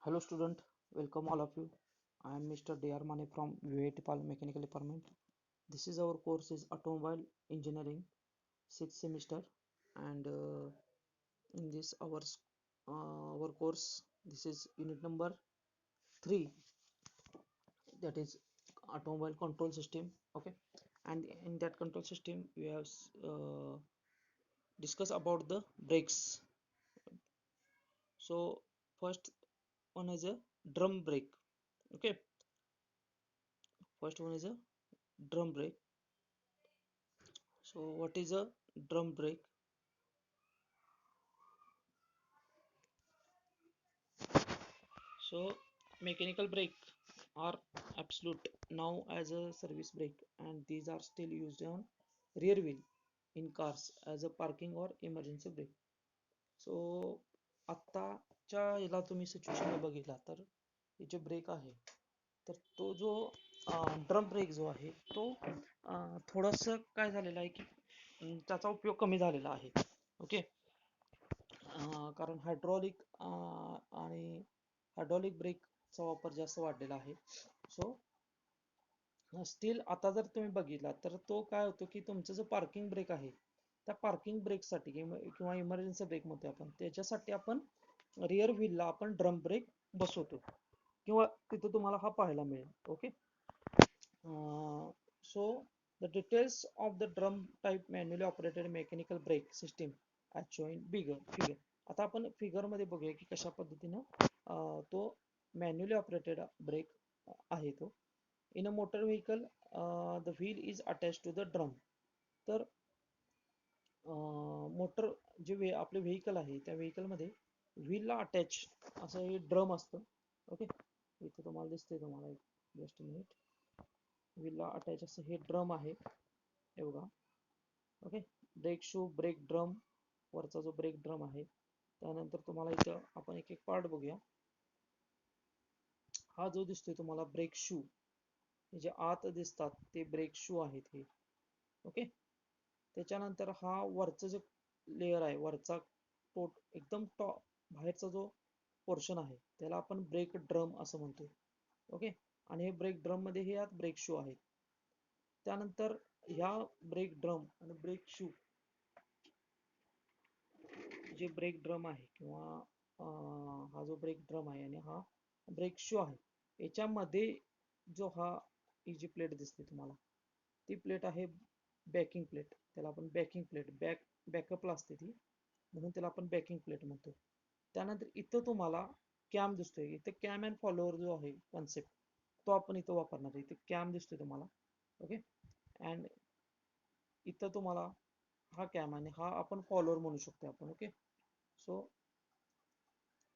Hello student, welcome all of you. I am Mr. D.R. Mane from VIT PAL Mechanical Department. This is our course is Automobile Engineering 6th semester, and in this our course, this is unit number 3, that is automobile control system. Okay, and in that control system we have discuss about the brakes. So first one is a drum brake. Okay, first one is a drum brake. So what is a drum brake? So mechanical brake are absolute now as a service brake, and these are still used on rear wheel in cars as a parking or emergency brake. So आत्ताच्या याला तुम्ही situation बघितला तर हे जे break आहे तर तो जो ड्रम ब्रेक जो आहे तो थोडस काय झालेला आहे की त्याचा उपयोग कमी झालेला आहे. ओके, कारण हायड्रॉलिक ब्रेकचा वापर जास्त वाढलेला आहे. सो स्टील आता जर तुम्ही बघितला तर तो काय होतो की तुमचं जो पार्किंग ब्रेक आहे त्या पार्किंग ब्रेकसाठी किंवा इमर्जन्सी ब्रेक म्हणतो आपण, त्याच्यासाठी आपण रिअर व्हीलला आपण ड्रम ब्रेक बसवतो किंवा तिथं तुम्हाला हा पाहायला मिळेल. Okay, so the details of the drum type manually operated mechanical brake system as show in figure. आता आपण फिगर मध्ये बघूया की कशा पद्धतीनं तो मॅन्युअली ऑपरेटेड ब्रेक आहे तो. In a motor vehicle the wheel is attach to the drum. तर मोटर जे आपले व्हेकल आहे त्या व्हेकल मध्ये व्हीलला अटॅच असं हे ड्रम असतं. ओके, इथे तुम्हाला दिसतंय, तुम्हाला एक जस्ट मिनिट, व्हीलला अटॅच असं हे ड्रम आहे हे बघा. Okay, brake shoe, break drum, वरचा जो ब्रेक ड्रम आहे. त्यानंतर तुम्हाला इथं आपण एक एक पार्ट बघूया. हा जो दिसतोय तुम्हाला ब्रेक शू, जे आत दिसतात ते ब्रेक शू आहेत हे. ओके, त्याच्यानंतर हा वरचा जो लेअर आहे, वरचा एकदम टॉप बाहेरचा जो पोर्शन आहे त्याला आपण ब्रेक ड्रम असं म्हणतो. ओके, आणि हे ब्रेक ड्रम मध्ये हे यात ब्रेक शू आहेत. त्यानंतर ह्या ब्रेक ड्रम आणि ब्रेक शू, जे ब्रेक ड्रम आहे किंवा हा जो ब्रेक ड्रम आहे आणि हा ब्रेक शू आहे, याच्यामध्ये जो ही जी प्लेट दिसते तुम्हाला, ती प्लेट आहे बॅकिंग प्लेट. त्याला आपण बॅकिंग प्लेट, बॅकअपला असते ती, म्हणून त्याला आपण बॅकिंग प्लेट म्हणतो. त्यानंतर इथं तुम्हाला कॅम दिसतोय, इथं कॅम अँड फॉलोअर जो आहे कॉन्सेप्ट तो आपण इथं वापरणार आहे. इथं कॅम दिसतोय तुम्हाला. ओके, अँड इथं तुम्हाला हा कॅम आणि हा आपण फॉलोअर म्हणू शकतो आपण. Okay, so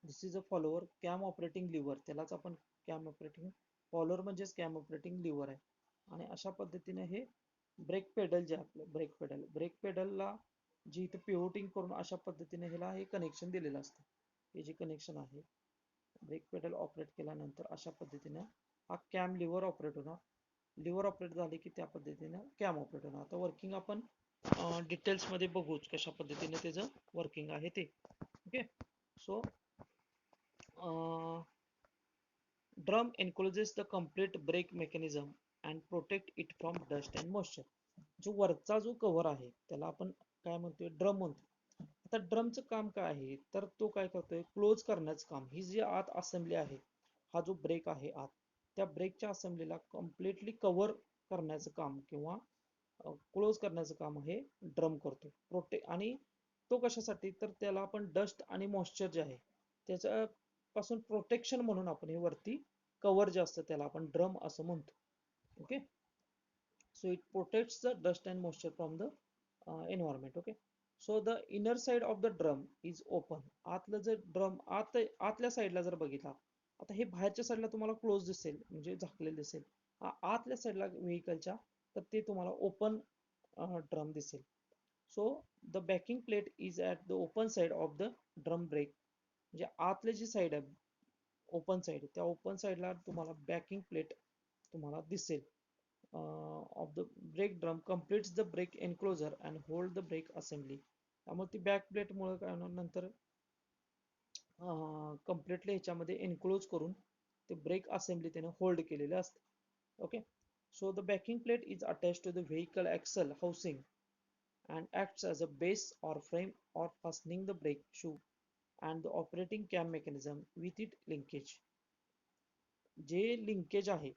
this is a follower, cam operating lever, त्यालाच आपण कॅम ऑपरेटिंग, फॉलोअर म्हणजेच कॅम ऑपरेटिंग लिव्हर आहे. आणि अशा पद्धतीने हे ब्रेक पेडल जे आपलं ब्रेक पेडलला जी इथे पिवोटिंग करून अशा पद्धतीने ह्याला हे कनेक्शन दिलेलं असतं. हे जे कनेक्शन आहे ब्रेक पेडल ऑपरेट केल्यानंतर अशा पद्धतीने हा कॅम लिव्हर ऑपरेट होणार. लिव्हर ऑपरेट झाले की त्या पद्धतीने कॅम ऑपरेट होणार. आता वर्किंग आपण डिटेल्स मध्ये बघूच कशा पद्धतीने त्याचं वर्किंग आहे ते. Okay, so drum encloses the complete brake mechanism and protect it from dust and moisture. जो वरचा जो कव्हर आहे त्याला आपण काय म्हणतोय, ड्रम म्हणतो. आता ड्रमचं काम काय आहे तर तो काय करतोय, क्लोज करण्याचं काम. ही जी आत असेंब्ली आहे, हा जो ब्रेक आहे आत, त्या ब्रेकच्या असेंब्लीला कम्प्लिटली कव्हर करण्याचं काम किंवा क्लोज करण्याचं काम हे ड्रम करतो. आणि तो कशासाठी तर त्याला आपण डस्ट आणि मॉइश्चर जे आहे त्याच्या पासून प्रोटेक्शन म्हणून आपण हे वरती कव्हर जे असतं त्याला आपण ड्रम असं म्हणतो. Okay, so it protects the dust and moisture from the environment. Okay, so the inner side of the drum is open. आतलं जर ड्रम आतल्या साईडला जर बघितला, आता हे बाहेरच्या साईडला तुम्हाला क्लोज दिसेल म्हणजे झाकलेलं दिसेल, आतल्या साईडला व्हेकलच्या तर ते तुम्हाला ओपन ड्रम दिसेल. So the backing plate is at the open side of the drum brake. म्हणजे आतली जी साईड आहे ओपन साइड, त्या ओपन साइडला तुम्हाला बॅकिंग प्लेट तुम्हाला दिसेल. Of the brake drum completes the brake enclosure and hold the brake assembly. त्यामुळे ती बॅक प्लेट मुळे काय होणार, नंतर कम्प्लिटली ह्याच्यामध्ये एनक्लोज करून ते ब्रेक असेंब्ली त्याने होल्ड केलेले असते. Okay, so the backing plate is attach to the vehicle axle housing and acts as a base or frame or fastening the brake shoe and the operating cam mechanism with it linkage. जे linkage आहे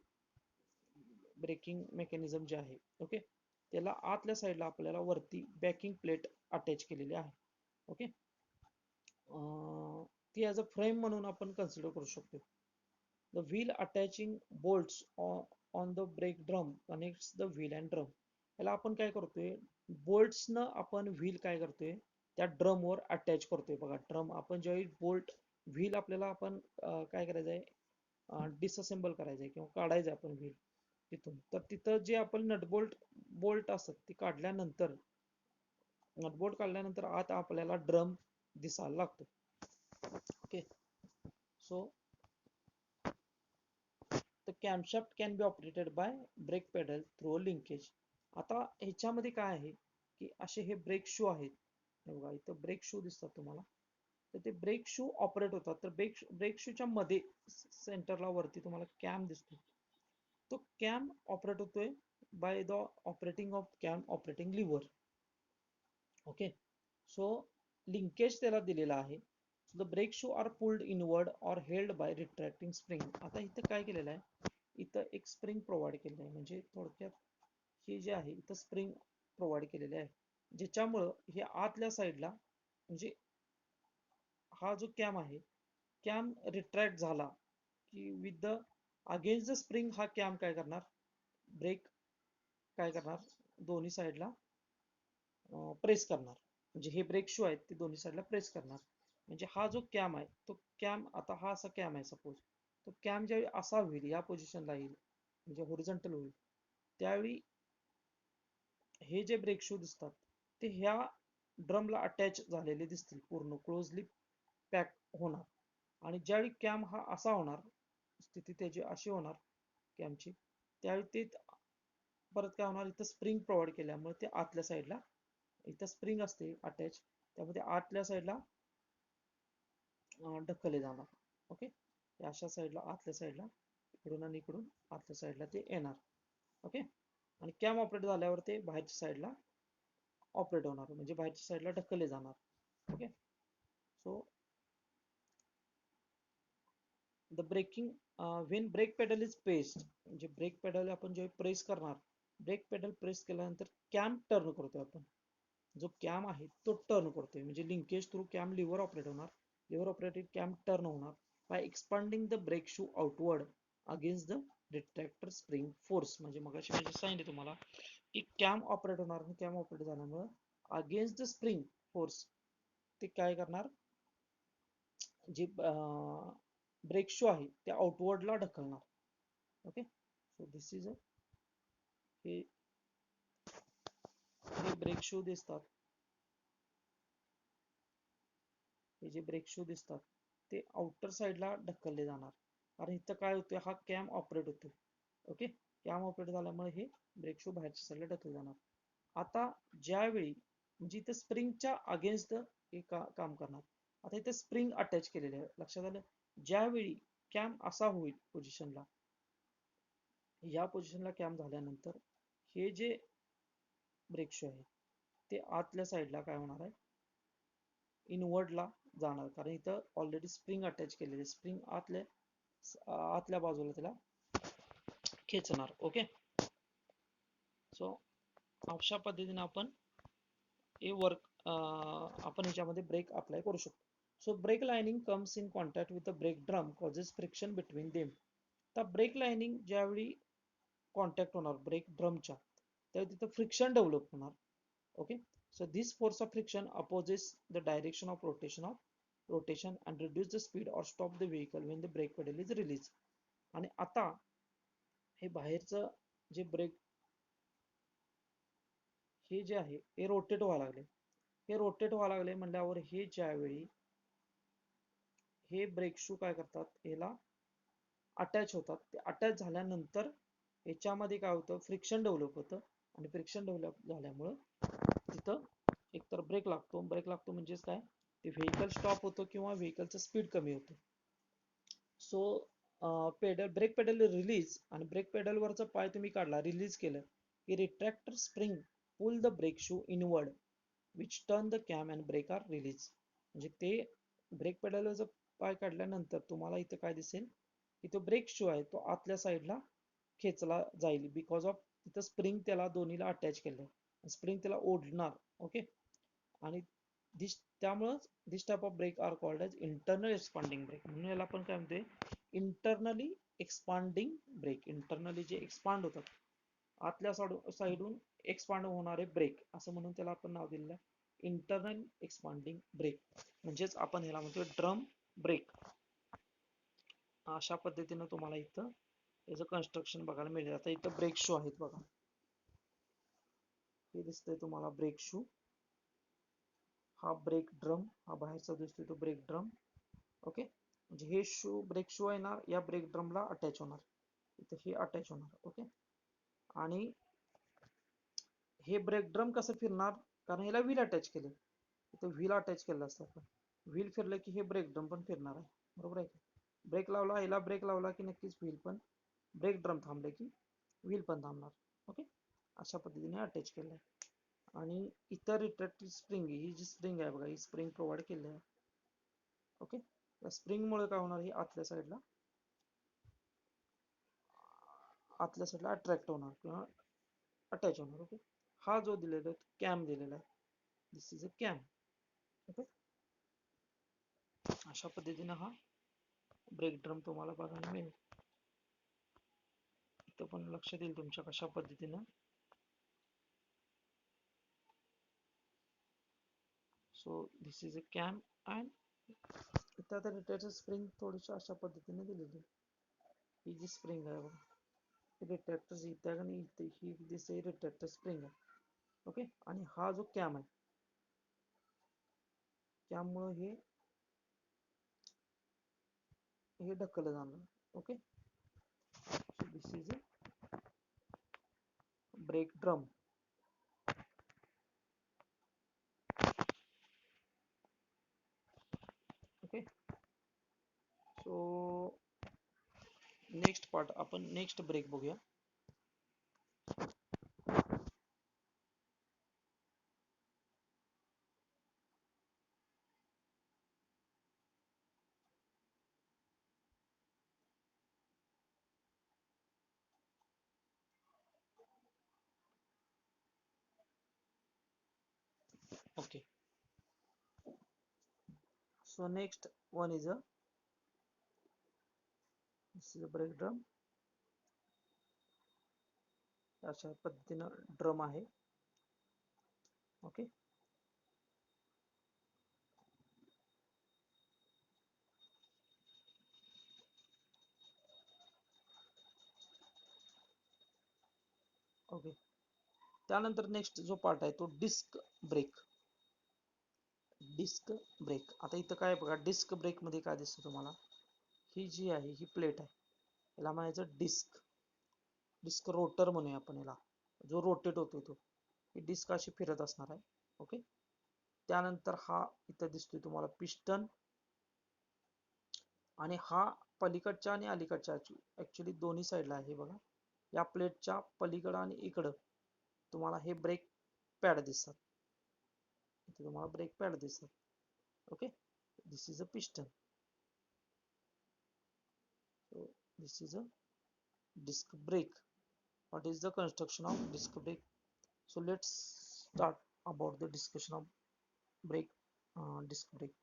breaking mechanism जे आहे, okay, त्याला आतल्या साईडला आपल्याला वरती backing plate attach केलेली आहे. ओके, ती ॲज अ फ्रेम म्हणून आपण कन्सिडर करू शकतो. The wheel attaching bolts on the brake drum connects the wheel and drum. याला आपण काय करतोय, बोल्ट्सनं आपण व्हील काय करतोय त्या ड्रमवर अटॅच करतोय. बघा, ड्रम आपण ज्यावेळी बोल्ट व्हील आपल्याला आपण काय करायचं आहे, डिसअसेंबल करायचं आहे किंवा काढायचं आहे आपण व्हील तिथून, तर तिथं जे आपण बोल्ट असतात ती काढल्यानंतर, नटबोल्ट काढल्यानंतर आत आपल्याला ड्रम दिसायला लागतो. Okay, so the camshaft can be operated by brake pedal through linkage. आता ह्याच्यामध्ये काय आहे की असे हे ब्रेक शू आहेत. बघा इथं ब्रेक शू दिसतात तुम्हाला, तर ते ब्रेक शू ऑपरेट होतात. तर ब्रेक शूच्या मध्ये सेंटरला वरती तुम्हाला कॅम दिसतो. तो कॅम ऑपरेट होतोय by the operating of cam operating lever. Okay, so linkage त्याला दिलेला आहे. The brake shoe are pulled inward और हेल्ड बाय रिट्रॅक्टिंग स्प्रिंग. आता इथं काय केलेलं आहे, इथं एक स्प्रिंग प्रोव्हाइड केलेलं आहे. म्हणजे थोडक्यात हे जे आहे इथं स्प्रिंग प्रोव्हाइड केलेले आहे, ज्याच्यामुळं हे आतल्या साईडला म्हणजे हा जो कॅम आहे, कॅम रिट्रॅक्ट झाला की with the against the spring हा कॅम काय करणार, ब्रेक काय करणार, दोन्ही साईडला प्रेस करणार. म्हणजे हे ब्रेक शू आहेत ते दोन्ही साईडला प्रेस करणार. म्हणजे हा जो कॅम आहे तो कॅम, आता हा असा कॅम आहे सपोज, तो कॅम ज्यावेळी असा होईल या पोझिशनला येईल म्हणजे होरिझॉन्टल होईल, त्यावेळी हे जे ब्रेक शू दिसतात ते ह्या ड्रमला अटॅच झालेले दिसतील, पूर्ण क्लोजली पॅक होणार. आणि ज्यावेळी कॅम हा असा होणार, स्थिती त्याची अशी होणार कॅमची, त्यावेळी ते परत काय होणार, इथं स्प्रिंग प्रोव्हाइड केल्यामुळे ते आतल्या साईडला, इथं स्प्रिंग असते अटॅच, त्यामध्ये आतल्या साईडला ढकलले जाणार. ओके, अशा साईडला आतल्या साईडला इकडून आणि इकडून आतल्या साईडला ते येणार. ओके, आणि कॅम ऑपरेट झाल्यावर ते बाहेरच्या साईडला ऑपरेट होणार, म्हणजे बाहेरच्या साईडला ढकलले जाणार. Okay, so the braking when brake pedal is pressed, म्हणजे ब्रेक पेडल आपण जे प्रेस करणार, ब्रेक पेडल प्रेस केल्यानंतर कॅम टर्न करतोय आपण, जो कॅम आहे तो टर्न करतोय. म्हणजे linkage through cam lever operate होणार, लिव्हर ऑपरेटेड कॅम टर्न होणार by expanding the brake shoe outward against the retractor spring force. म्हणजे मगाशी मी सांगितले तुम्हाला की कॅम ऑपरेट होणार, आणि कॅम ऑपरेट झाल्यामुळे अगेन्स्ट द स्प्रिंग फोर्स ते काय करणार, जे ब्रेक शू आहे ते आउटवर्डला ढकलणार. ओके, सो दिस इज हे ब्रेक शू दिसतात, हे जे ब्रेक शू दिसतात ते आउटर साईडला ढकलले जाणार, कारण इथं काय होतं, हा कॅम ऑपरेट होतो. ओके, कॅम ऑपरेट झाल्यामुळे हे ब्रेक शू बाहेरच्या साईडला ढकलले जाणार. आता ज्यावेळी म्हणजे इथं स्प्रिंगच्या अगेन्स्ट हे काम करणार. आता इथं स्प्रिंग अटॅच केलेले आहे, लक्षात आलं. ज्यावेळी कॅम असा होईल पोझिशनला, या पोझिशनला कॅम झाल्यानंतर हे जे ब्रेक शू आहे ते आतल्या साईडला काय होणार आहे, इनवर्डला जाणार, कारण इथं ऑलरेडी स्प्रिंग अटॅच केलेली, स्प्रिंग आतल्या बाजूला त्याला खेचणार. ओके, सो अशा पद्धतीने आपण हे वर्क आपण ह्याच्यामध्ये ब्रेक अप्लाय करू शकतो. So break lining comes in contact with the brake drum causes friction between them. तर ब्रेक लाइनिंग ज्यावेळी कॉन्टॅक्ट होणार ब्रेक ड्रमच्या, त्यावेळी तिथं फ्रिक्शन डेव्हलप होणार. Okay, so this force of friction opposes the direction of rotation and reduce the speed or stop the vehicle when the brake pedal is released. आणि आता हे बाहेरचं जे ब्रेक हे जे आहे हे रोटेट व्हायला लागले, हे रोटेट व्हायला लागले म्हणल्यावर हे ज्यावेळी हे ब्रेक शू काय करतात, याला अटॅच होतात. ते अटॅच झाल्यानंतर याच्यामध्ये काय होतं, फ्रिक्शन डेव्हलप होतं, आणि फ्रिक्शन डेव्हलप झाल्यामुळं तिथं एकतर ब्रेक लागतो. ब्रेक लागतो म्हणजेच काय, ते व्हेकल स्टॉप होतं किंवा व्हेकलचं स्पीड कमी होतं. So pedal brake pedal release आणि ब्रेक पेडल वरचा पाय तुम्ही काढला रिलीज केलं की retractor spring pull the brake shoe inward which turn the cam and brake are release. म्हणजे ते ब्रेक पेडलवरचा पाय काढल्यानंतर तुम्हाला इथं काय दिसेल की तो ब्रेक शू आहे तो आतल्या साईडला खेचला जाईल बिकॉज ऑफ तिथं स्प्रिंग त्याला दोन्हीला अटॅच केलंय स्प्रिंग त्याला ओढणार. ओके. आणि त्यामुळं this type of brake are called as internal expanding brake. म्हणून याला आपण काय म्हणतोय इंटरनली एक्सपांडिंग ब्रेक. इंटरनली जे एक्सपांड होतात आतल्या साईडून एक्सपांड होणारे ब्रेक असं म्हणून त्याला आपण नाव दिलेलं आहे इंटरनल एक्सपांडिंग ब्रेक. म्हणजेच आपण ह्याला म्हणतोय ड्रम ब्रेक. अशा पद्धतीनं तुम्हाला इथं याचं कन्स्ट्रक्शन बघायला मिळेल. आता इथं ब्रेक शू आहेत बघा, हे दिसतंय तुम्हाला ब्रेक शू. हा ब्रेक ड्रम, हा बाहेरचा दिसतोय तो ब्रेक ड्रम. ओके. म्हणजे हे शू ब्रेक शू आहे ना या ब्रेक ड्रमला अटॅच होणार, इथं हे अटॅच होणार. ओके. आणि हे ब्रेक ड्रम कसं फिरणार, कारण ह्याला व्हील अटॅच केले, इथं व्हील अटॅच केलं असतं आपण. व्हील फिरलं की हे ब्रेक ड्रम पण फिरणार आहे, बरोबर आहे का. ब्रेक लावला, ह्याला ब्रेक लावला की नक्कीच व्हील पण, ब्रेक ड्रम थांबले की व्हील पण थांबणार. ओके. अशा पद्धतीने अटॅच केलं आहे. आणि इतर रिट्रॅक्टिव्ह स्प्रिंग, ही जी स्प्रिंग आहे बघा, ही स्प्रिंग प्रोव्हाइड केली आहे. ओके. या स्प्रिंग मुळे काय होणार, ही आतल्या साईडला अट्रॅक्ट होणार किंवा अटॅच होणार. ओके. हा जो दिलेला आहे कॅम दिलेला आहे, दिस इज अ कॅम. ओके. अशा पद्धतीने हा ब्रेक ड्रम तुम्हाला बघायला मिळेल. इथं पण लक्ष देईल तुमच्या कशा पद्धतीनं. So this is a cam and इथं आता रिट्रॅक्टर स्प्रिंग थोडीशी अशा पद्धतीने दिलेली आहे. ही जी स्प्रिंग आहे बघा, रिट्रॅक्टर इथं आणि इथे ही दिसते रिट्रॅक्टर स्प्रिंग आहे. ओके. आणि हा जो कॅम आहे, त्यामुळे हे ढकललं जाणार. Okay. So this is a break drum. Okay. So next part, आपण नेक्स्ट ब्रेक बघूया. Okay. So next one is this is a brake drum. अशा पद्धतीनं ड्रम आहे. ओके. ओके. त्यानंतर नेक्स्ट जो पार्ट आहे तो डिस्क ब्रेक. Disk brake. आता इथं काय बघा, डिस्क ब्रेक मध्ये काय दिसतं तुम्हाला, ही जी आहे ही प्लेट आहे, याला म्हणायचं डिस्क. डिस्क रोटर म्हणूया आपण याला, जो रोटेट होतो तो, ही डिस्क अशी फिरत असणार आहे. ओके. त्यानंतर हा इथं दिसतोय तुम्हाला पिस्टन. आणि हा पलीकडच्या आणि अलीकडच्या ऍक्च्युली दोन्ही साईडला आहे बघा. या प्लेटच्या पलीकडं आणि इकडं तुम्हाला हे ब्रेक पॅड दिसतात, इथे तुम्हाला ब्रेक पॅड दिसतात. Okay. This is a piston. So this is a disc brake. What is the construction of disc brake? So let's start about the discussion of brake disc brake.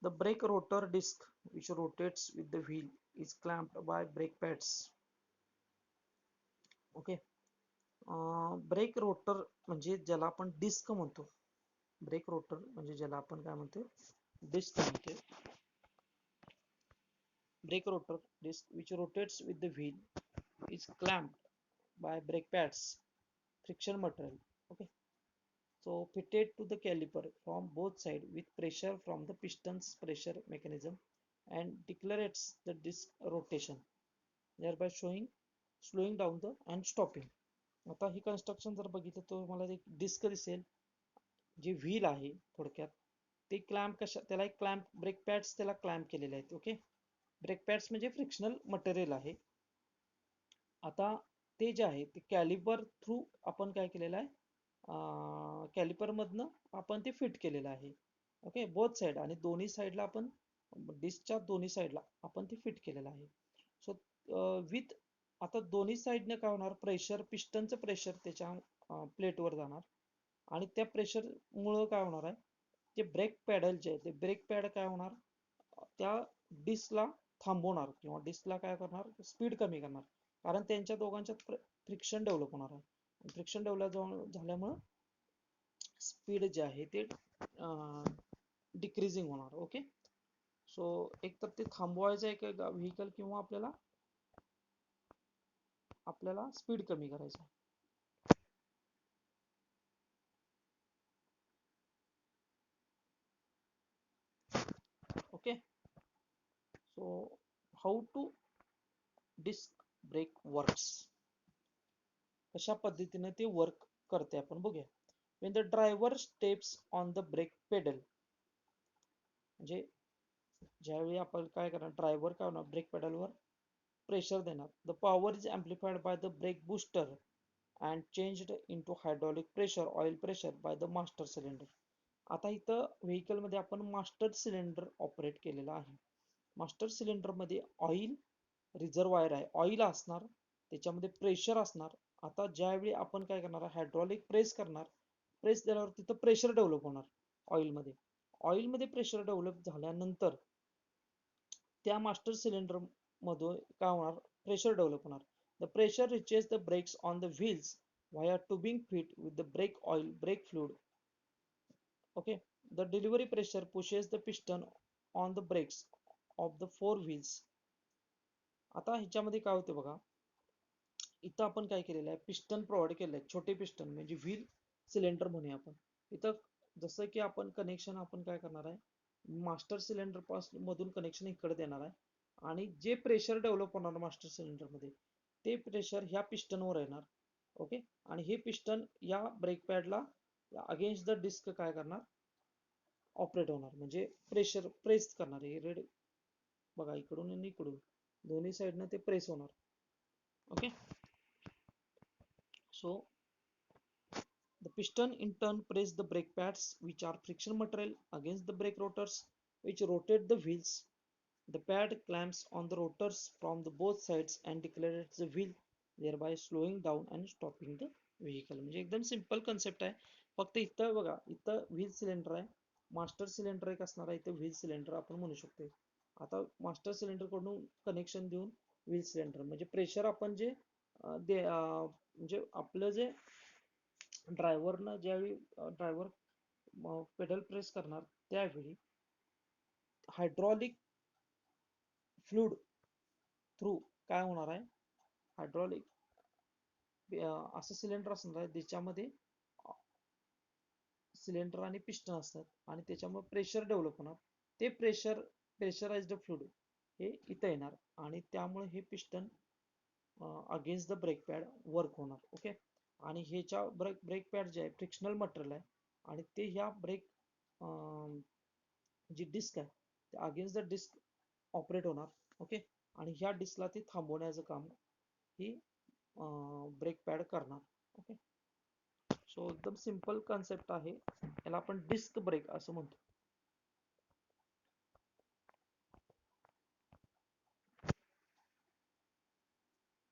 The brake rotor disc which rotates with the wheel is clamped by brake pads. Okay. Brake rotor म्हणजे ज्याला आपण disk म्हणतो, break rotor म्हणजे ज्याला आपण काय म्हणतो, disk म्हणतो. Brake rotor disc which rotates with the wheel is clamped by brake pads, friction material. Okay. So fitted to the caliper from both sides with pressure from the piston's pressure mechanism and decelerates the disc rotation, thereby slowing down the and stopping. आता ही construction जर बघितलं तर मला एक disk दिसेल, जे wheel आहे थोडक्यात ते क्लॅम्प, त्याला एक क्लॅम्प, ब्रेक पॅड्स त्याला क्लॅम्प केलेले आहेत. ओके. ब्रेक पॅड्स म्हणजे फ्रिक्शनल मटेरियल आहे. आता ते जे आहे ते कॅलिपर थ्रू आपण काय केलेलं आहे, कॅलिपर मधनं आपण ते फिट केलेलं आहे. ओके, बोथ साइड आणि दोन्ही साइडला आपण डिस्कच्या दोन्ही साइडला आपण ते फिट केलेलं आहे. सो विथ आता दोन्ही साइडने काय होणार, प्रेशर पिस्टनचं प्रेशर त्याच्या प्लेटवर जाणार आणि त्या प्रेशर मुळे काय होणार आहे, जे ब्रेक पॅडल जे आहे ते ब्रेक पॅड काय होणार, त्या डिस्कला थांबवणार किंवा डिस्कला काय करणार, स्पीड कमी करणार. कारण त्यांच्या दोघांच्यात फ्रिक्शन डेव्हलप होणार आहे. फ्रिक्शन डेव्हलप झाल्यामुळं स्पीड जे आहे ते डिक्रीजिंग होणार. ओके, सो एक तर ते थांबवायचं आहे का व्हेकल किंवा आपल्याला आपल्याला स्पीड कमी करायचं आहे. Okay, so how to disc brake works, कशा पद्धतीने ते वर्क करते आपण बघूया. when the driver steps on the brake pedal, म्हणजे ज्यावेळी आपण काय करणार, ड्रायव्हर काय होणार, ब्रेक पेडलवर प्रेशर देणार. The power is amplified by the brake booster and changed into hydraulic pressure oil pressure by the master cylinder. आता इथं व्हेकल मध्ये आपण मास्टर सिलेंडर ऑपरेट केलेला आहे. मास्टर सिलेंडर मध्ये ऑइल रिझर्वायर आहे, ऑइल असणार, त्याच्यामध्ये प्रेशर असणार. आता ज्यावेळी आपण काय करणार, हायड्रॉलिक प्रेस करणार, प्रेस दिल्यावर तिथं प्रेशर डेव्हलप होणार ऑइलमध्ये. ऑइलमध्ये प्रेशर डेव्हलप झाल्यानंतर त्या मास्टर सिलेंडर मधून काय होणार, प्रेशर डेव्हलप होणार. The pressure reaches the brakes on the wheels via tubing fit with the brake oil brake fluid. Okay, the delivery pressure pushes the piston on the brakes of the four wheels. आता ह्याच्यामध्ये काय होते बघा, इथं आपण काय केलेलं आहे, पिस्टन प्रोव्हाइड केलेलं आहे, छोटे पिस्टन म्हणजे व्हील सिलेंडर म्हणूया आपण. इथं जसं की आपण कनेक्शन आपण काय करणार आहे, मास्टर सिलेंडर पासून मधून कनेक्शन इकडे देणार आहे आणि जे प्रेशर डेव्हलप होणार मास्टर सिलेंडर मध्ये ते प्रेशर ह्या पिस्टनवर येणार. ओके, आणि हे पिस्टन या ब्रेक पॅडला अगेन्स्ट द डिस्क काय करणार, ऑपरेट होणार, म्हणजे प्रेशर प्रेस करणार. हे रेड बघा, इकडून आणि इकडून दोन्ही साईडनं ते प्रेस होणार. Okay, so the piston in turn press the brake pads, which are friction material, against the brake rotors, which rotate the wheels. The pad clamps on the rotors from the both sides and declarates the wheel, thereby slowing down and stopping the vehicle. म्हणजे एकदम simple concept आहे. फक्त इथं बघा, इथं wheel cylinder आहे, master cylinder एक असणार आहे, इथं व्हील सिलेंडर आपण म्हणू शकतो. आता मास्टर सिलेंडर कडून कनेक्शन देऊन व्हील सिलेंडर म्हणजे प्रेशर आपण जे म्हणजे आपलं जे ड्रायव्हरनं ज्यावेळी ड्रायव्हर पेडल प्रेस करणार त्यावेळी हायड्रॉलिक फ्लुइड थ्रू काय होणार आहे, हायड्रॉलिक असं सिलेंडर असणार आहे ज्याच्यामध्ये सिलेंडर आणि पिस्टन असतात आणि त्याच्यामुळे प्रेशर डेव्हलप होणार. ते प्रेशराइज्ड फ्लुइड हे इथं येणार आणि त्यामुळे हे piston against the brake pad work होणार. ओके, आणि ह्याच्या ब्रेक पॅड जे आहे फ्रिक्शनल मटेरियल आहे आणि ते ह्या ब्रेक जी डिस्क आहे ते अगेन्स्ट द डिस्क ऑपरेट होणार. ओके, आणि ह्या डिस्कला ते थांबवण्याचं काम ही ब्रेक पॅड करणार. ओके, सो एकदम सिंपल कन्सेप्ट आहे, याला आपण डिस्क ब्रेक असं म्हणतो.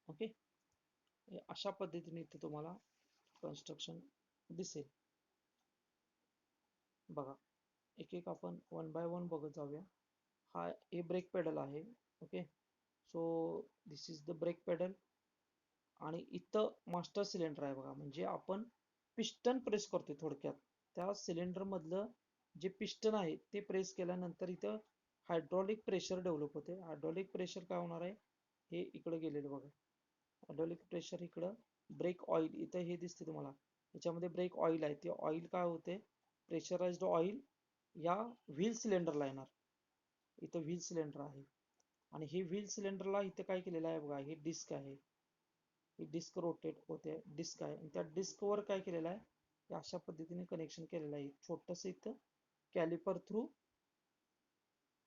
ओके, अशा पद्धतीने इथे तुम्हाला कन्स्ट्रक्शन दिसेल. बघा, एक एक आपण वन बाय वन बघत जाऊया. हा हे ब्रेक पेडल आहे. Okay, so this is the brake pedal आणि इथं मास्टर सिलेंडर आहे बघा, म्हणजे आपण पिस्टन प्रेस करतोय थोडक्यात. त्या सिलेंडर मधलं जे पिस्टन आहे ते प्रेस केल्यानंतर इथं हायड्रॉलिक प्रेशर डेव्हलप होते. हायड्रॉलिक प्रेशर काय होणार आहे, हे इकडे गेलेलं बघा, हायड्रॉलिक प्रेशर इकडं, ब्रेक ऑइल इथं हे दिसते तुम्हाला, याच्यामध्ये ब्रेक ऑइल आहे, ते ऑइल काय होते, प्रेशराइज्ड ऑइल या व्हील सिलेंडरला येणार. इथं व्हील सिलेंडर आहे आणि हे व्हील सिलेंडरला इथं काय केलेलं आहे बघा, हे डिस्क आहे, ही डिस्क रोटेट होते, डिस्क आहे आणि त्या डिस्कवर काय केलेलं आहे, अशा पद्धतीने कनेक्शन केलेलं आहे. छोटस इथं कॅलिपर थ्रू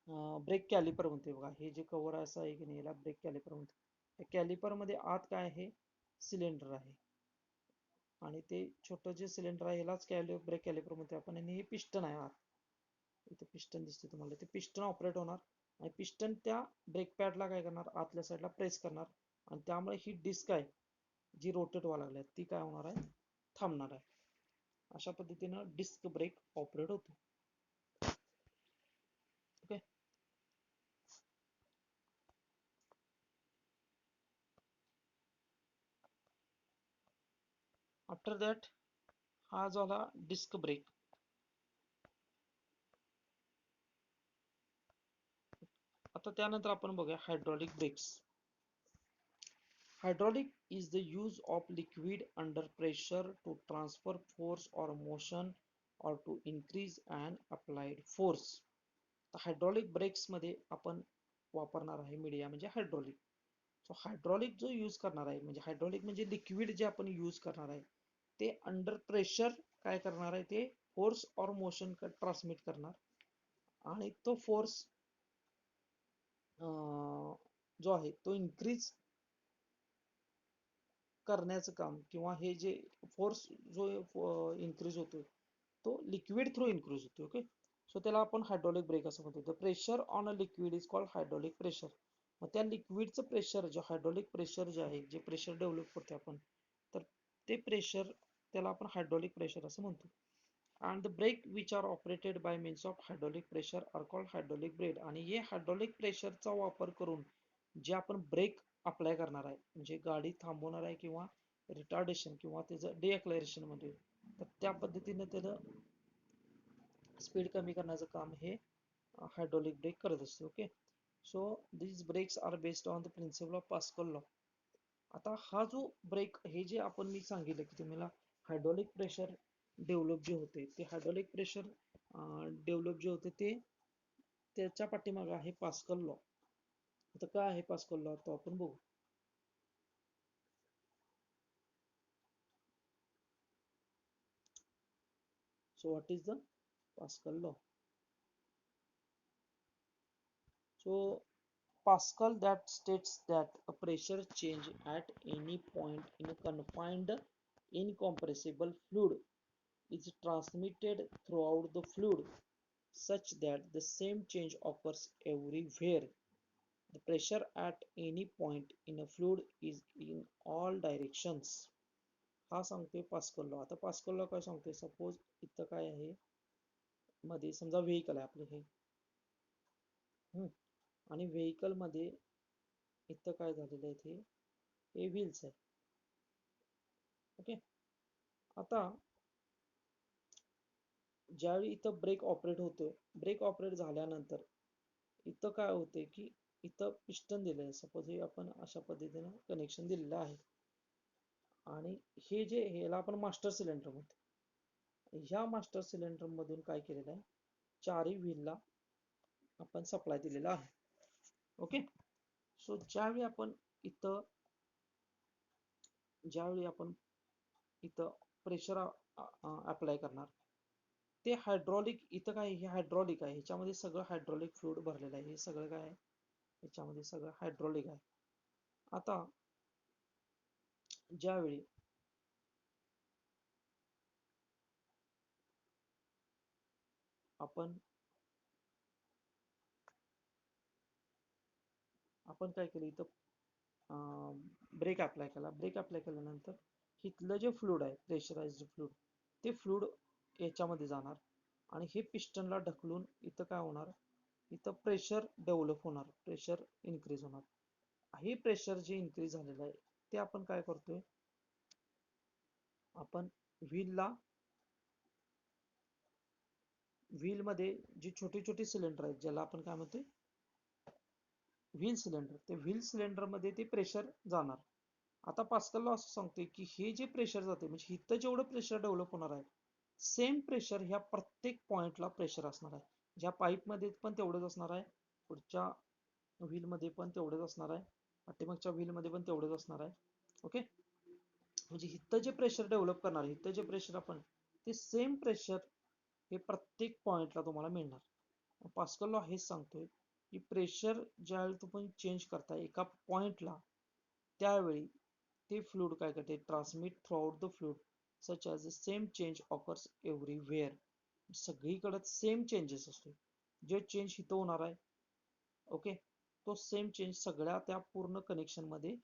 ब्रेक कॅलिपर म्हणते बघा, हे जे कव्हर असं आहे की नाही याला ब्रेक कॅलिपर म्हणते. त्या कॅलिपर मध्ये आत काय आहे, सिलेंडर आहे आणि ते छोटं जे सिलेंडर आहे यालाच ब्रेक कॅलिपर म्हणते आपण. आणि हे पिस्टन आहे आत, इथे पिस्टन दिसते तुम्हाला, ते पिस्टन ऑपरेट होणार आणि पिस्टन त्या ब्रेक पॅडला काय करणार, आतल्या साईडला प्रेस करणार आणि त्यामुळे ही डिस्क आहे जी रोटेट व्हायला लागली ती काय होणार आहे, थांबणार आहे. अशा पद्धतीनं डिस्क ब्रेक ऑपरेट होतो. ओके. आफ्टर दॅट हा झाला डिस्क ब्रेक. आता त्यानंतर आपण बघूया hydraulic brakes. Hydraulic is the use of liquid under pressure to transfer force or motion or to increase an applied force. Hydraulic brakes मध्ये आपण वापरणार आहे मीडिया म्हणजे हायड्रॉलिक. सो हायड्रॉलिक जो यूज करणार आहे म्हणजे हायड्रॉलिक म्हणजे लिक्विड जे आपण यूज करणार आहे ते अंडर प्रेशर काय करणार आहे, ते फोर्स और मोशन ट्रान्समिट करणार आणि तो फोर्स जो आहे तो इन्क्रीज करण्याचं काम किंवा हे जे फोर्स जो इन्क्रीज होतो तो लिक्विड थ्रू इन्क्रीज होतो. ओके. सो त्याला आपण हायड्रॉलिक ब्रेक असं म्हणतो. The pressure on a liquid is called hydraulic pressure. मग त्या लिक्विडचं प्रेशर जे हायड्रॉलिक प्रेशर जे आहे, जे प्रेशर डेव्हलप करतो आपण, तर ते प्रेशर त्याला आपण हायड्रॉलिक प्रेशर असं म्हणतो. and the brake which are operated by means of hydraulic pressure are called hydraulic brake. आणि हे हायड्रॉलिक प्रेशरचा वापर करून जे आपण ब्रेक अप्लाय करणार आहे म्हणजे गाडी थांबवणार आहे किंवा रिटार्डेशन किंवा त्याचं डिअक्लेरेशन मध्ये, तर त्या पद्धतीने त्याचं स्पीड कमी करण्याचं काम हे हायड्रॉलिक ब्रेक करत असते. Okay. So these brakes are based on the principle of Pascal law. आता हा जो ब्रेक हे जे आपण मी सांगितलं की तुम्हाला हायड्रॉलिक प्रेशर डेव्हलप जे होते ते हायड्रॉलिक प्रेशर डेव्हलप जे होते ते त्याच्या पाठीमागे आहे पास्कल लॉ. आता काय आहे पास्कल लॉ तो आपण बघू. So what is the pascal law? So Pascal that states that a pressure change at any point in a confined incompressible fluid is transmitted throughout the fluid such that the same change occurs everywhere. The pressure at any point in a fluid is in all directions. हा सांगतोय pascal law. आता pascal law काय सांगतोय, suppose इथं काय आहे मध्ये समजा व्हेकल आहे आपलं हे, आणि व्हेकल मध्ये इथं काय झालेलं आहे, हे व्हील्स आहे. ओके. आता ज्यावेळी इथं ब्रेक ऑपरेट होतोय, ब्रेक ऑपरेट झाल्यानंतर इथं काय होते की इथं पिस्टन दिलेलं आहे, सपोज हे आपण अशा पद्धतीनं कनेक्शन दिलेलं आहे आणि हे जे ह्याला आपण मास्टर सिलेंडर म्हणतो. ह्या मास्टर सिलेंडर मधून काय केलेलं आहे, चारही व्हीलला आपण सप्लाय दिलेला आहे. ओके. सो ज्यावेळी आपण इथं प्रेशर अप्लाय करणार, ते हायड्रॉलिक इथं काय, हे हायड्रॉलिक आहे, ह्याच्यामध्ये सगळं हायड्रॉलिक फ्लुइड भरलेलं आहे, हे सगळं काय आहे ह्याच्यामध्ये सगळं हायड्रॉलिक आहे. आता ज्यावेळी आपण काय केलं इथं ब्रेक अप्लाय केला, ब्रेक अप्लाय केल्यानंतर इथलं जे फ्लुइड आहे प्रेशराइज्ड फ्लुइड, ते फ्लुइड याच्यामध्ये जाणार आणि हे पिस्टनला ढकलून इथं काय होणार, इथं प्रेशर डेव्हलप होणार, प्रेशर इन्क्रीज होणार. हे प्रेशर जे इन्क्रीज झालेलं आहे ते आपण काय करतोय, आपण व्हील मध्ये जी छोटी छोटी सिलेंडर आहेत ज्याला आपण काय म्हणतोय व्हील सिलेंडर, ते व्हील सिलेंडर मध्ये ते प्रेशर जाणार. आता पास्कल लॉ असं सांगतोय की हे जे प्रेशर जाते म्हणजे इथं जेवढं प्रेशर डेव्हलप होणार आहे सेम प्रेशर ह्या प्रत्येक पॉइंटला प्रेशर असणार आहे. ज्या पाईप मध्ये पण तेवढंच असणार आहे, पुढच्या व्हील मध्ये पण तेवढंच असणार आहे, पाठीमागच्या व्हील मध्ये पण तेवढंच असणार आहे. ओके. म्हणजे इथं जे प्रेशर डेव्हलप करणार, इथं जे प्रेशर आपण, ते सेम प्रेशर हे प्रत्येक पॉइंटला तुम्हाला मिळणार. पास्कल लॉ हेच सांगतोय की प्रेशर ज्यावेळी तुम्ही चेंज करता एका पॉइंटला, त्यावेळी ते फ्लुइड काय करते, transmit throughout the fluid such as the same change occurs everywhere. सगळीकडे सेम चेंजेस असतो. जे चेंज इथं होणार आहे, ओके, तो सेम चेंज सगळ्या त्या पूर्ण कनेक्शन मध्ये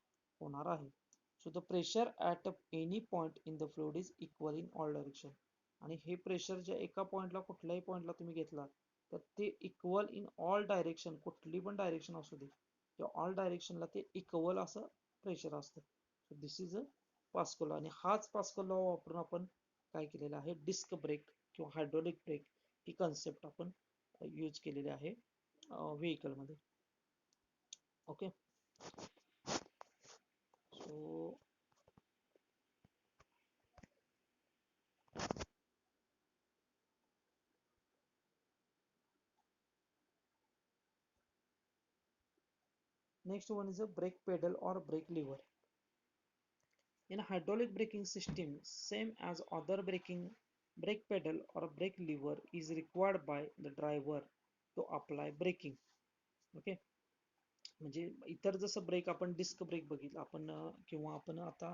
होणार आहे. So the pressure at any point in the fluid is equal in all direction. आणि हे प्रेशर जे एका पॉइंटला, कुठल्याही पॉइंटला तुम्ही घेतला तर ते इक्वल इन ऑल डायरेक्शन, कुठली पण डायरेक्शन असू दे, किंवा ऑल डायरेक्शनला ते इक्वल असं प्रेशर असतं. So this is a pascal law. आणि हाच पास्कल लॉ वापरून आपण काय केलेलं आहे, डिस्क ब्रेक किंवा हायड्रोलिक ब्रेक ही कन्सेप्ट आपण यूज केलेली आहे व्हेकल मध्ये. Okay, so next one is a brake pedal or brake lever. In a hydraulic braking system, same as other braking, brake pedal or brake lever is required by the driver to apply braking. Okay, म्हणजे इतर जसं break आपण disc brake बघितलं आपण, किंवा आपण आता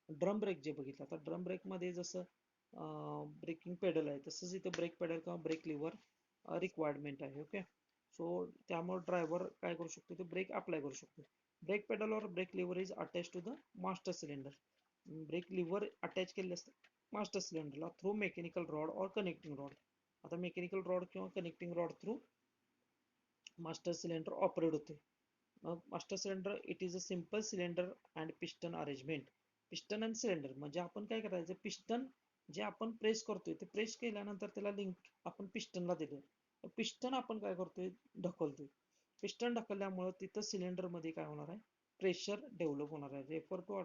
drum brake जे बघितलं, आता ड्रम ब्रेक मध्ये जसं ब्रेकिंग पेडल आहे, तसंच इथं ब्रेक पेडल किंवा ब्रेक लिव्हर रिक्वायरमेंट आहे. ओके, सो त्यामुळे ड्रायव्हर काय करू शकतो, ते ब्रेक अप्लाय करू शकतो. Brake pedal or brake lever is attach to the master cylinder. Brake lever attach केलेले असते मास्टर सिलेंडरला through mechanical rod or connecting rod. आता मेकॅनिकल रॉड किंवा connecting rod through master cylinder operate होते. Master cylinder it is a simple cylinder and piston arrangement. Piston आणि cylinder म्हणजे आपण काय करायचं, पिस्टन जे आपण प्रेस करतोय ते प्रेस केल्यानंतर त्याला लिंक आपण पिस्टनला दिले, पिस्टन आपण काय करतोय, ढकलतोय. पिस्टन ढकलल्यामुळे तिथं सिलेंडर मध्ये काय होणार आहे, प्रेशर डेव्हलप होणार आहे. Refer to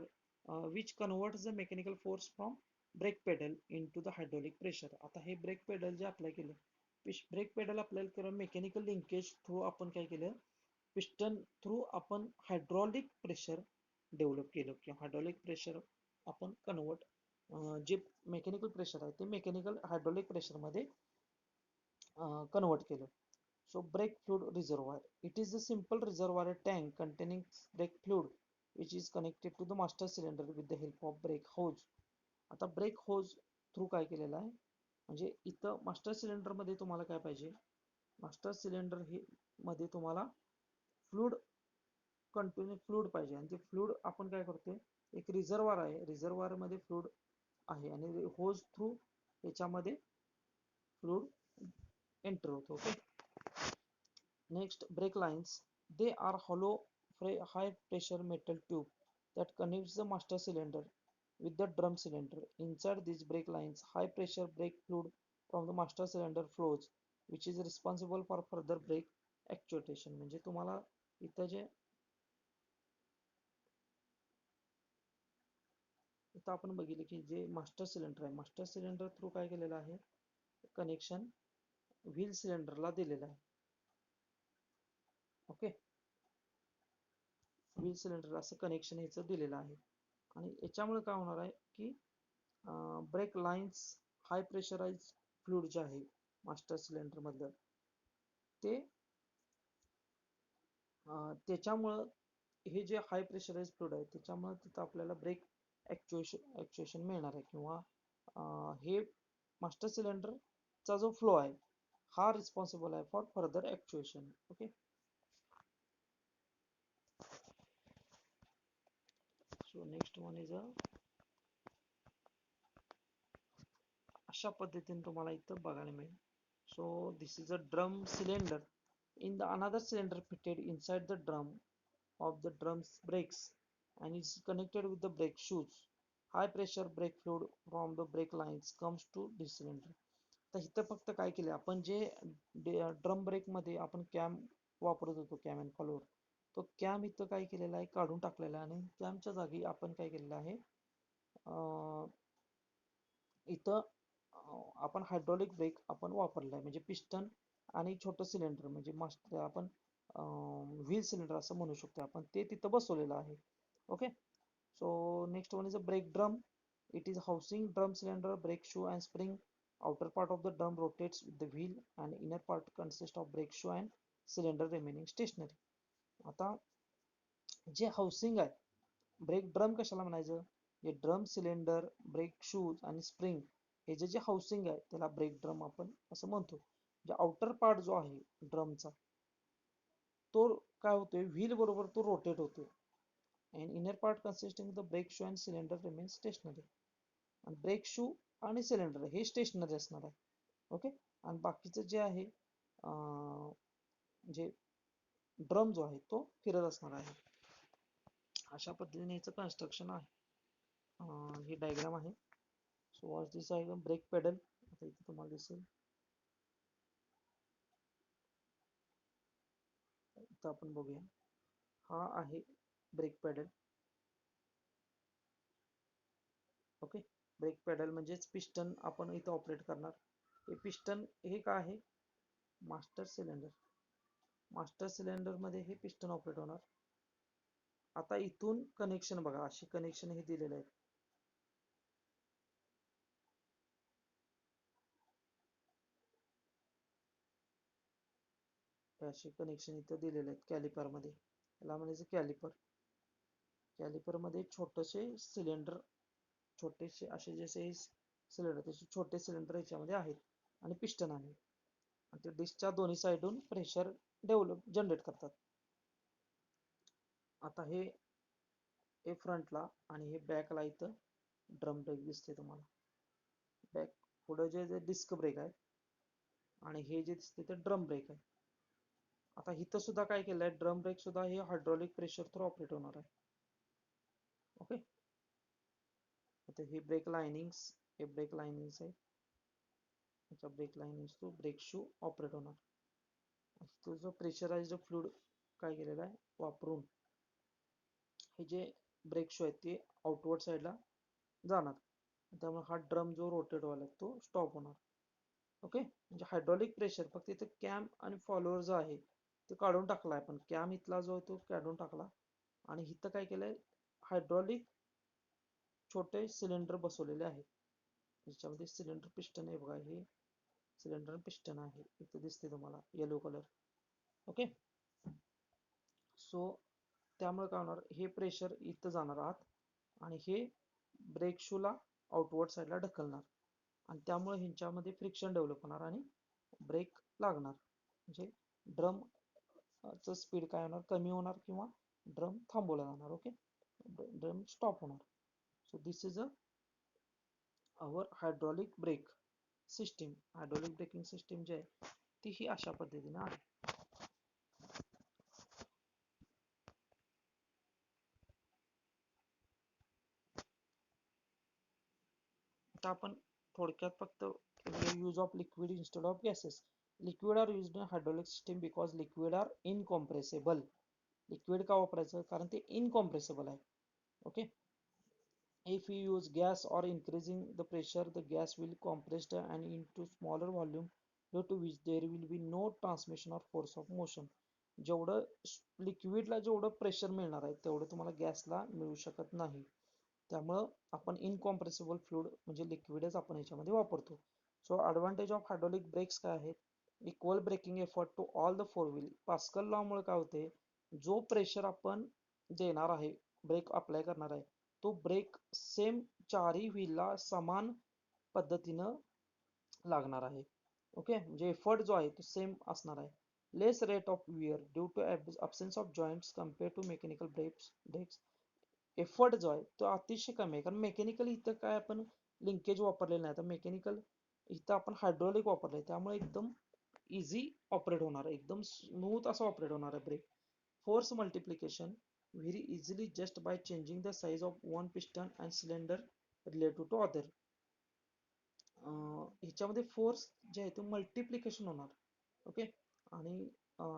which converts the mechanical force from brake pedal into the hydraulic pressure. आता हे ब्रेक पेडल जे अप्लाय केलं, ब्रेक पेडल आपल्याला केलं मेकॅनिकल लिंकेज थ्रू आपण काय केलं, पिस्टन थ्रू आपण हायड्रॉलिक प्रेशर डेव्हलप केलं, किंवा हायड्रॉलिक प्रेशर आपण कन्वर्ट, जे मेकॅनिकल प्रेशर आहे ते मेकॅनिकल हायड्रॉलिक प्रेशर मध्ये कन्वर्ट केलं. So brake fluid reservoir, it is a simple reservoir tank containing break fluid which is connected to the master cylinder with the help of brake hose. आता brake होज through काय केलेलं आहे, म्हणजे इथं master cylinder मध्ये तुम्हाला काय पाहिजे, मास्टर सिलेंडर हे मध्ये तुम्हाला फ्लुइड, कंटिन्यू फ्लुइड पाहिजे. आणि ते फ्लुइड आपण काय करतोय, एक रिझर्वायर आहे, रिझर्वायर मध्ये फ्लुइड आहे आणि होज थ्रू याच्यामध्ये फ्लुइड एंटर होतो. Okay, next brake lines, they are hollow high pressure metal tube that connects the master cylinder with the drum cylinder. Inside these brake lines, high pressure brake fluid from the master cylinder flows, which is responsible for further brake actuation. म्हणजे तुम्हाला इथं जे, इथं आपण बघितलं की जे master cylinder आहे, मास्टर सिलेंडर थ्रू काय केलेलं आहे, कनेक्शन व्हील सिलेंडरला दिलेलं आहे. ओके, व्हील सिलेंडर असं कनेक्शन याचं दिलेलं आहे. आणि याच्यामुळे काय होणार आहे की ब्रेक लाईन्स, हाय प्रेशराइज फ्लुइड जे आहे मास्टर सिलेंडर मधलं, ते त्याच्यामुळं हे जे हाय प्रेशराइज फ्लुइड आहे त्याच्यामुळे तिथं आपल्याला ब्रेक ऍक्च्युएशन मिळणार आहे, किंवा हे मास्टर सिलेंडरचा जो फ्लो आहे हा रिस्पॉन्सिबल आहे for further actuation. Okay, so next one is a, अशा पद्धतीने तुम्हाला इथं बघायला मिळेल. So this is a drum cylinder in the another cylinder fitted inside the drum of the drum's brakes and is connected with the brake shoes. High pressure brake fluid from the brake lines comes to this cylinder. तर इथं फक्त काय केलं आपण, जे drum brake मध्ये आपण cam वापरत होतो, कॅम अँड फॉलोअर, तो कॅम इथं काय केलेला आहे, काढून टाकलेला आहे. आणि कॅमच्या जागी आपण काय केलेलं आहे, इथं आपण हायड्रॉलिक ब्रेक आपण वापरला आहे. म्हणजे पिस्टन आणि छोटं सिलेंडर, म्हणजे मास्टर आपण व्हील सिलेंडर असं म्हणू शकतो आपण, ते तिथं बसवलेलं आहे. Okay, so next one is a break drum. It is housing drum cylinder, brake shoe and spring outer part of the drum rotates with the wheel and inner part consists of brake shoe and cylinder remaining stationary. आता जे housing आहे break drum कशाला म्हणायचं, जे drum cylinder break shoes आणि spring हे जे housing आहे त्याला ब्रेक ड्रम आपण असं म्हणतो. जे आउटर पार्ट जो आहे ड्रमचा तो काय होतोय व्हील बरोबर तो रोटेट होतोय. and inner part consisting of the brake shoe and cylinder remains stationary. आणि ब्रेक शू आणि सिलेंडर हे स्टेशनरी असणार आहे. ओके, आणि बाकीचं जे आहे जे ड्रम जो आहे तो फिरत असणार आहे. अशा पद्धतीने याचं कन्स्ट्रक्शन आहे. ही डायग्राम आहे. सो वॉच दिस डायग्राम. ब्रेक पेडल आता इथे तुम्हाला दिसेल. इथं आपण बघूया, हा आहे brake pedal. Okay, brake pedal म्हणजेच पिस्टन आपण इथं ऑपरेट करणार. हे पिस्टन हे काय आहे, मास्टर सिलेंडर. मास्टर सिलेंडर मध्ये हे पिस्टन ऑपरेट होणार. आता इथून कनेक्शन बघा, अशी कनेक्शन हे दिलेले आहेत. असे कनेक्शन इथं दिलेले आहेत कॅलिपर मध्ये. याला म्हणायचं कॅलिपर. कॅलिपर मध्ये छोटेसे सिलेंडर, छोटेसे असे जसे सिलेंडर तसे छोटे सिलेंडर याच्यामध्ये आहेत आणि पिस्टन आहे. आणि ते डिस्कच्या दोन्ही साइडून प्रेशर जनरेट करतात. आता हे फ्रंटला आणि हे बॅकला इथं ड्रम ब्रेक दिसते तुम्हाला. बॅक पुढे जे डिस्क ब्रेक आहे आणि हे जे दिसते ते ड्रम ब्रेक आहे. आता इथं सुद्धा काय केलं आहे, ड्रम ब्रेक सुद्धा हे हायड्रॉलिक प्रेशर थ्रू ऑपरेट होणार आहे. ओके, आता हे ब्रेक लाइनिंग्स, हे ब्रेक लाइनिंग्स आहे. याच्या brake linings through brake shoe operate होणार. तो जो प्रेशराइज्ड फ्लूइड काय केलेला आहे वापरून हे जे ब्रेक शू आहेत ते आउटवर्ड साइडला जाणार. त्यामुळे हा ड्रम जो रोटेट व्हायला तो स्टॉप होणार. ओके, म्हणजे हायड्रॉलिक प्रेशर फक्त इथं कॅम आणि फॉलोअर जो आहे ते काढून टाकला आहे. पण कॅम इथला जो आहे तो काढून टाकला आणि इथं काय केलंय, हायड्रॉलिक छोटे सिलेंडर बसवलेले आहेत. याच्यामध्ये सिलेंडर पिस्टन आहे बघा, हे सिलेंडर पिस्टन आहे इथं दिसते तुम्हाला येलो कलर. ओके, सो त्यामुळे काय होणार, हे प्रेशर इथं जाणार आत आणि हे ब्रेक शूला आउटवर्ड साइडला ढकलणार आणि त्यामुळे ह्यांच्यामध्ये फ्रिक्शन डेव्हलप होणार आणि ब्रेक लागणार. म्हणजे ड्रम च स्पीड काय होणार, कमी होणार किंवा ड्रम थांबवला जाणार. ओके, ड्रम स्टॉप होणार. So this is our hydraulic brake system. Hydraulic braking system जी आहे ती ही अशा पद्धतीने आहे. आता आपण थोडक्यात फक्त use of liquid instead of gases. Liquid are used in hydraulic system because liquid are incompressible. Liquid का वापरायचं, कारण ते इनकॉम्प्रेसेबल आहे. Okay, if you use gas or increasing the pressure, the gas will compressed and into smaller volume due to which there will be no transmission or force of motion. जेवढं लिक्विडला जेवढं pressure मिळणार आहे तेवढं तुम्हाला गॅसला मिळू शकत नाही. त्यामुळं आपण इनकॉम्प्रेसिबल फ्लुइड म्हणजे लिक्विडच आपण याच्यामध्ये वापरतो. So advantage of hydraulic brakes काय आहेत, equal braking effort to all the four wheel. Pascal law मुळे काय होते, जो प्रेशर आपण देणार आहे, ब्रेक अप्लाय करणार आहे, तो ब्रेक सेम चारही व्हीलला समान पद्धतीनं लागणार आहे. ओके, म्हणजे एफर्ट जो आहे तो सेम असणार आहे. Less rate of wear due to absence of joints compare to mechanical brakes. Effort जो आहे तो अतिशय कमी आहे, कारण मेकॅनिकल इथं काय आपण लिंकेज वापरलेलं नाही, तर मेकॅनिकल इथं आपण हायड्रॉलिक वापरलंय त्यामुळे एकदम इझी ऑपरेट होणार आहे, एकदम स्मूथ असं ऑपरेट होणार आहे brake. Force multiplication very easily just by changing the size of one piston and cylinder related to other. ह्याच्यामध्ये फोर्स जे आहे ते मल्टिप्लिकेशन होणार. ओके, आणि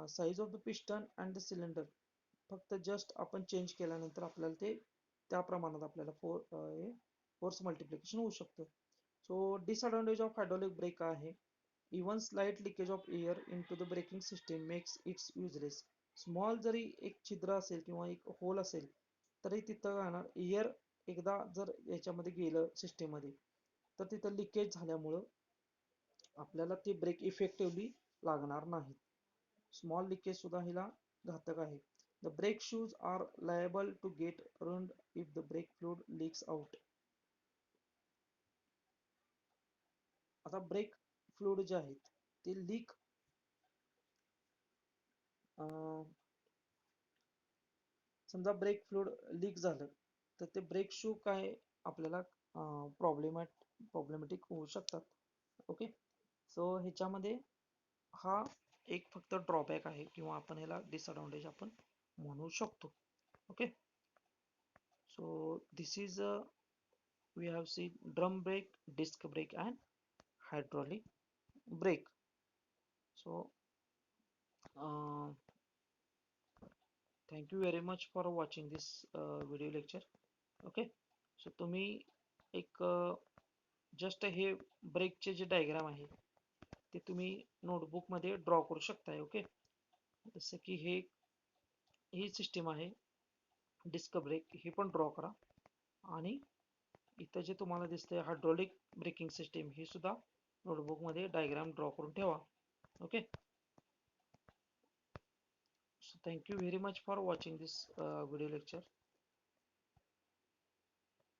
size of the piston and the cylinder फक्त जस्ट आपण चेंज केल्यानंतर आपल्याला ते त्या प्रमाणात आपल्याला फोर्स मल्टिप्लिकेशन होऊ शकतं. So disadvantage of hydraulic brake काय आहे, even slight leakage of air into the braking system makes its useless. Small जरी एक छिद्र असेल किंवा एक होल असेल तरी तिथं राहणार एअर एकदा जर याच्यामध्ये गेलं सिस्टीम मध्ये तर तिथं लिकेज झाल्यामुळं आपल्याला ते ब्रेक इफेक्टिव्हली लागणार नाही. स्मॉल लिकेज सुद्धा हिला घातक आहे. The brake shoes are liable to get ruined if the brake fluid leaks out. आता ब्रेक फ्लुइड जे आहेत ते लीक समजा ब्रेक फ्लुइड लीक झालं तर ते ब्रेक शू काय आपल्याला प्रॉब्लेमॅटिक होऊ शकतात. ओके, सो ह्याच्यामध्ये हा एक फक्त ड्रॉबॅक आहे किंवा आपण ह्याला डिसएडव्हान्टेज आपण म्हणू शकतो. Okay, so this is we have seen drum brake, disc brake and hydraulic brake. So thank you very much for watching this video lecture. Okay, so तुम्ही एक जस्ट हे ब्रेकचे जे डायग्राम आहे ते तुम्ही नोटबुक मध्ये ड्रॉ करू शकताय. ओके, जसं की ही सिस्टीम आहे डिस्क ब्रेक, हे पण ड्रॉ करा आणि इथं जे तुम्हाला दिसतंय हायड्रॉलिक ब्रेकिंग सिस्टीम हे सुद्धा नोटबुक मध्ये डायग्राम ड्रॉ करून ठेवा. Okay, so thank you very much for watching this video lecture.